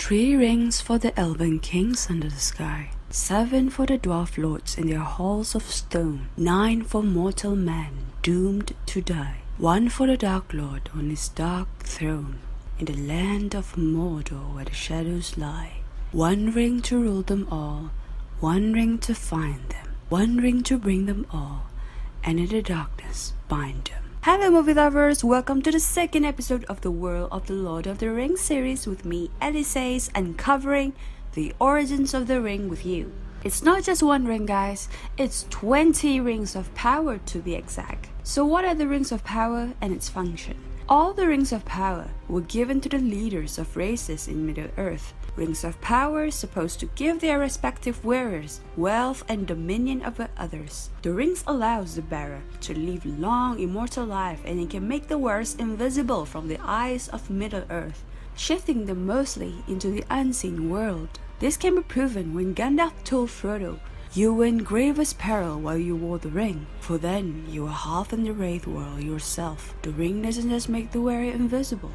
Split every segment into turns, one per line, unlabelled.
3 rings for the Elven kings under the sky, 7 for the dwarf lords in their halls of stone, 9 for mortal man doomed to die, 1 for the Dark Lord on his dark throne, in the land of Mordor where the shadows lie. 1 ring to rule them all, 1 ring to find them, 1 ring to bring them all, and in the darkness bind them. Hello movie lovers, welcome to the second episode of the World of the Lord of the Rings series with me, Elisace, uncovering the origins of the ring with you. It's not just 1 ring guys, it's 20 rings of power to be exact. So what are the rings of power and its function? All the rings of power were given to the leaders of races in Middle-earth. Rings of power supposed to give their respective wearers wealth and dominion over others. The rings allows the bearer to live long immortal life, and it can make the wearers invisible from the eyes of Middle-earth, shifting them mostly into the unseen world. This can be proven when Gandalf told Frodo, "You were in gravest peril while you wore the ring, for then you were half in the Wraith world yourself." The ring doesn't just make the wearer invisible,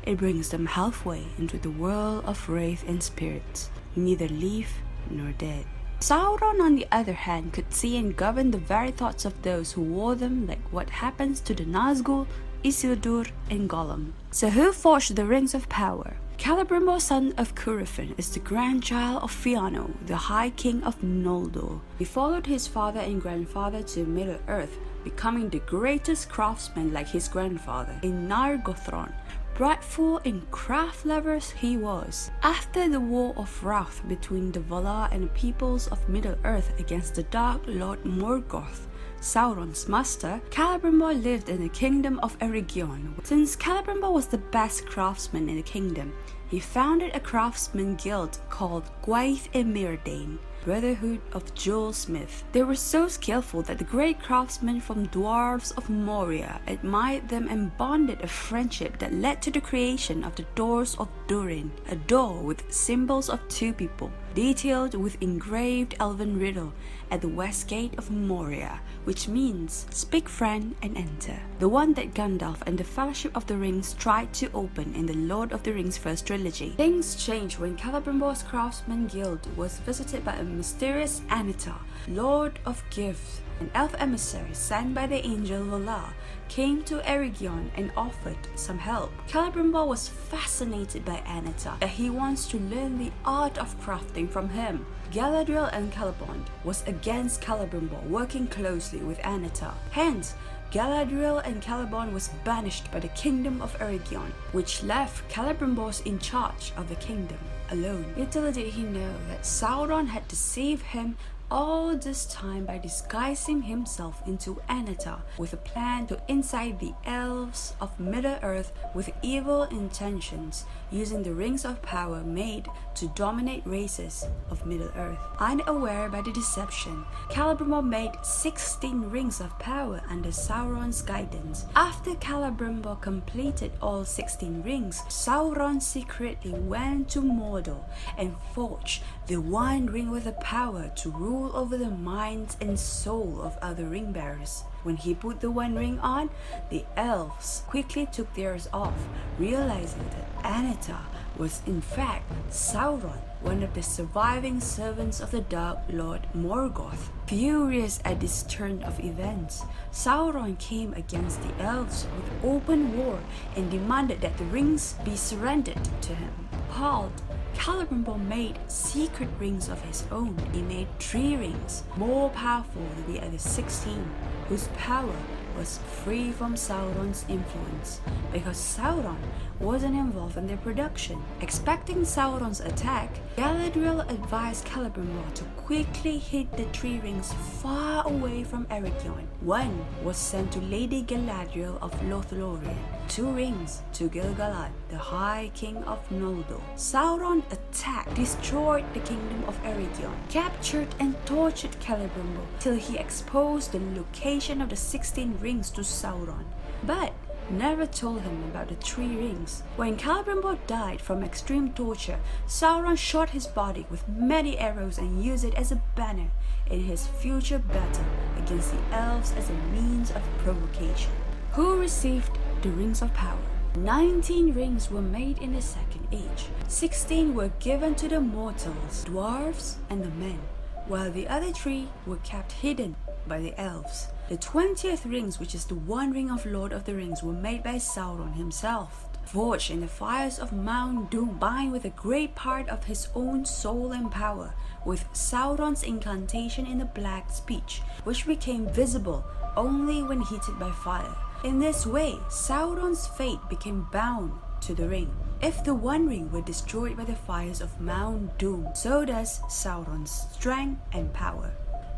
it brings them halfway into the world of wraith and spirits, neither live nor dead. Sauron, on the other hand, could see and govern the very thoughts of those who wore them, like what happens to the Nazgul, Isildur, and Gollum. So who forged the rings of power? Celebrimbor, son of Curufin, is the grandchild of Feanor, the High King of Noldor. He followed his father and grandfather to Middle-earth, becoming the greatest craftsman like his grandfather. In Nargothrond, prideful and craft lovers he was. After the War of Wrath between the Valar and the peoples of Middle-earth against the Dark Lord Morgoth, Sauron's master, Celebrimbor lived in the kingdom of Eregion. Since Celebrimbor was the best craftsman in the kingdom, he founded a craftsman guild called Gwaith e Myrdain, Brotherhood of Jewelsmiths. They were so skillful that the great craftsmen from Dwarves of Moria admired them and bonded a friendship that led to the creation of the Doors of Durin, a door with symbols of 2 people, detailed with engraved elven riddle at the west gate of Moria, which means "Speak friend and enter," the one that Gandalf and the Fellowship of the Rings tried to open in the Lord of the Rings first trilogy. Things changed when Celebrimbor's craftsman guild was visited by a mysterious Annatar, Lord of Gifts. An elf emissary sent by the angel Valar came to Eregion and offered some help. Celebrimbor was fascinated by Annatar, and he wants to learn the art of crafting from him. Galadriel and Celebrimbor was against Celebrimbor working closely with Annatar. Hence, Galadriel and Celebrimbor was banished by the kingdom of Eregion, which left Celebrimbor in charge of the kingdom alone. Little did he know that Sauron had deceived him all this time by disguising himself into Annatar with a plan to incite the elves of Middle-earth with evil intentions, using the rings of power made to dominate races of Middle-earth. Unaware by the deception, Celebrimbor made 16 rings of power under Sauron's guidance. After Celebrimbor completed all 16 rings, Sauron secretly went to Mordor and forged the 1 ring with the power to rule over the minds and soul of other ring bearers. When he put the 1 ring on, the elves quickly took theirs off, realizing that Annatar was in fact Sauron, one of the surviving servants of the Dark Lord Morgoth. Furious at this turn of events, Sauron came against the elves with open war and demanded that the rings be surrendered to him. Appalled, Celebrimbor made secret rings of his own. He made 3 rings, more powerful than the other 16, whose power was free from Sauron's influence, because Sauron wasn't involved in their production. Expecting Sauron's attack, Galadriel advised Celebrimbor to quickly hid the 3 rings far away from Eregion. 1 was sent to Lady Galadriel of Lothlorien, 2 rings to Gil-galad, the High King of Noldor. Sauron attacked, destroyed the kingdom of Eregion, captured and tortured Celebrimbor till he exposed the location of the 16 rings to Sauron, but never told him about the 3 rings. When Celebrimbor died from extreme torture, Sauron shot his body with many arrows and used it as a banner in his future battle against the elves as a means of provocation. Who received the rings of power? 19 rings were made in the Second Age. 16 were given to the mortals, dwarves, and the men, while the other 3 were kept hidden by the elves. The 20th rings, which is the One Ring of Lord of the Rings, were made by Sauron himself, forged in the fires of Mount Doom, combined with a great part of his own soul and power, with Sauron's incantation in the Black Speech, which became visible only when heated by fire. In this way, Sauron's fate became bound to the ring. If the One Ring were destroyed by the fires of Mount Doom, so does Sauron's strength and power.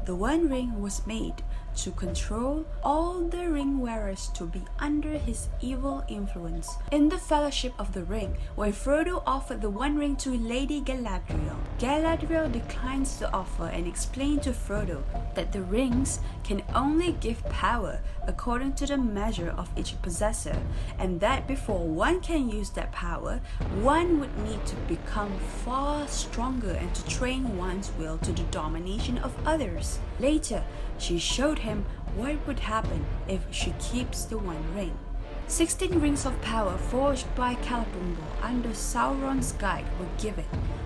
The One Ring was made to control all the ring wearers to be under his evil influence. In the Fellowship of the Ring, when Frodo offered the One Ring to Lady Galadriel, Galadriel declines the offer and explained to Frodo that the rings can only give power according to the measure of each possessor, and that before one can use that power, one would need to become far stronger and to train one's will to the domination of others. Later, she showed him what would happen if she keeps the One Ring. 16 rings of power forged by Celebrimbor under Sauron's guide were given,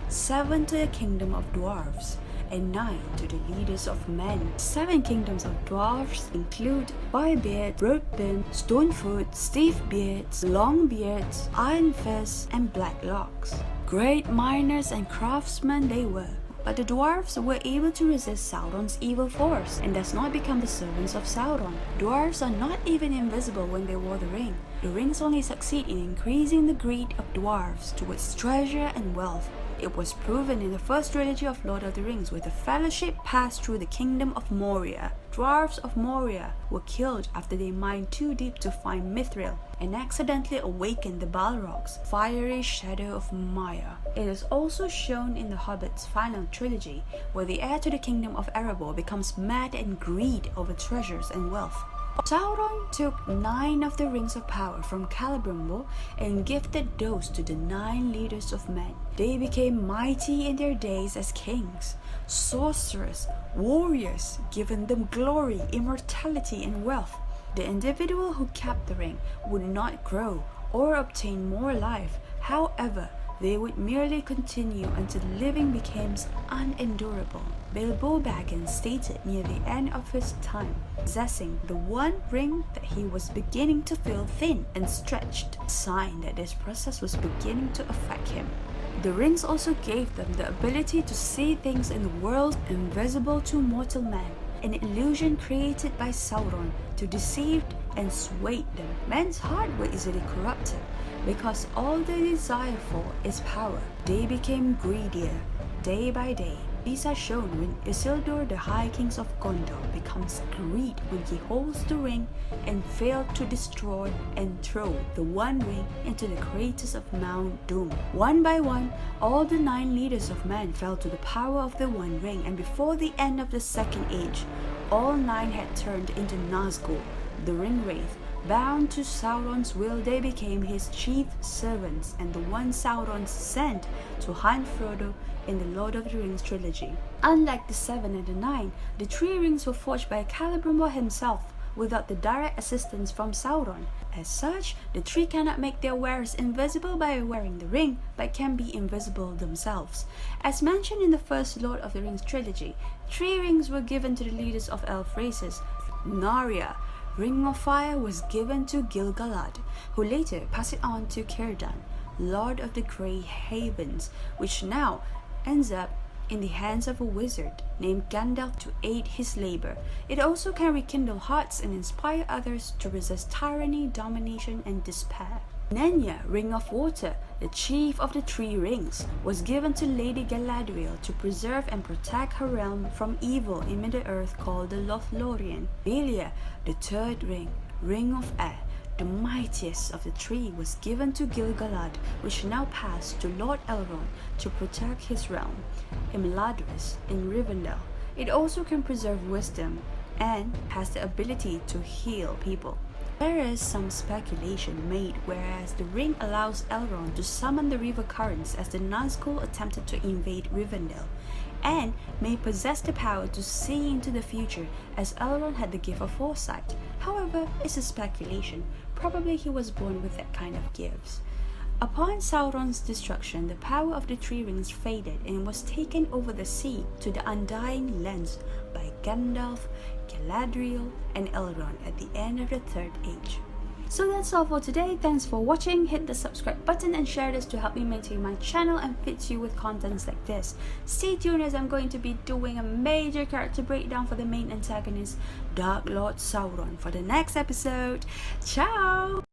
7 to the kingdom of dwarves, and 9 to the leaders of men. 7 kingdoms of dwarves include Boybeard, Broadbeard, Stonefoot, Stiffbeards, Longbeards, Iron Fist, and Blacklocks. Great miners and craftsmen they were, but the dwarves were able to resist Sauron's evil force and thus not become the servants of Sauron. Dwarves are not even invisible when they wore the ring. The rings only succeed in increasing the greed of dwarves towards treasure and wealth. It was proven in the first trilogy of Lord of the Rings, where the Fellowship passed through the kingdom of Moria. Dwarves of Moria were killed after they mined too deep to find Mithril and accidentally awakened the Balrog's fiery shadow of Maya. It is also shown in The Hobbit's final trilogy, where the heir to the kingdom of Erebor becomes mad and greed over treasures and wealth. Sauron took 9 of the rings of power from Celebrimbor and gifted those to the 9 leaders of men. They became mighty in their days as kings, sorcerers, warriors, giving them glory, immortality, and wealth. The individual who kept the ring would not grow or obtain more life. However, they would merely continue until living became unendurable. Bilbo Baggins stated near the end of his time, possessing the one ring, that he was beginning to feel thin and stretched, a sign that this process was beginning to affect him. The rings also gave them the ability to see things in the world invisible to mortal man, an illusion created by Sauron to deceive and sway them. Men's heart were easily corrupted, because all they desire for is power. They became greedier day by day. These are shown when Isildur, the High King of Gondor, becomes greed when he holds the ring and failed to destroy and throw the One Ring into the craters of Mount Doom. One by one, all the 9 leaders of men fell to the power of the One Ring, and before the end of the Second Age, all 9 had turned into Nazgul, the Ring Wraith. Bound to Sauron's will, they became his chief servants and the one Sauron sent to hunt Frodo in the Lord of the Rings trilogy. Unlike the 7 and the 9, the 3 rings were forged by Celebrimbor himself without the direct assistance from Sauron. As such, the 3 cannot make their wearers invisible by wearing the ring, but can be invisible themselves. As mentioned in the first Lord of the Rings trilogy, 3 rings were given to the leaders of elf races. Narya, Ring of Fire, was given to Gil-galad, who later passed it on to Círdan, Lord of the Grey Havens, which now ends up in the hands of a wizard named Gandalf to aid his labor. It also can rekindle hearts and inspire others to resist tyranny, domination, and despair. Nenya, Ring of Water, the chief of the 3 rings, was given to Lady Galadriel to preserve and protect her realm from evil in Middle-earth called the Lothlorien. Valia, the 3rd ring, Ring of Air, the mightiest of the 3, was given to Gil-galad, which now passed to Lord Elrond to protect his realm, Imladris, in Rivendell. It also can preserve wisdom and has the ability to heal people. There is some speculation made whereas the ring allows Elrond to summon the river currents as the Nazgul attempted to invade Rivendell, and may possess the power to see into the future as Elrond had the gift of foresight. However, it's a speculation. probably he was born with that kind of gifts. Upon Sauron's destruction, the power of the Three Rings faded and was taken over the sea to the undying lands by Gandalf, Galadriel, and Elrond at the end of the Third Age. So that's all for today. Thanks for watching. Hit the subscribe button and share this to help me maintain my channel and fit you with contents like this. Stay tuned as I'm going to be doing a major character breakdown for the main antagonist, Dark Lord Sauron, for the next episode. Ciao!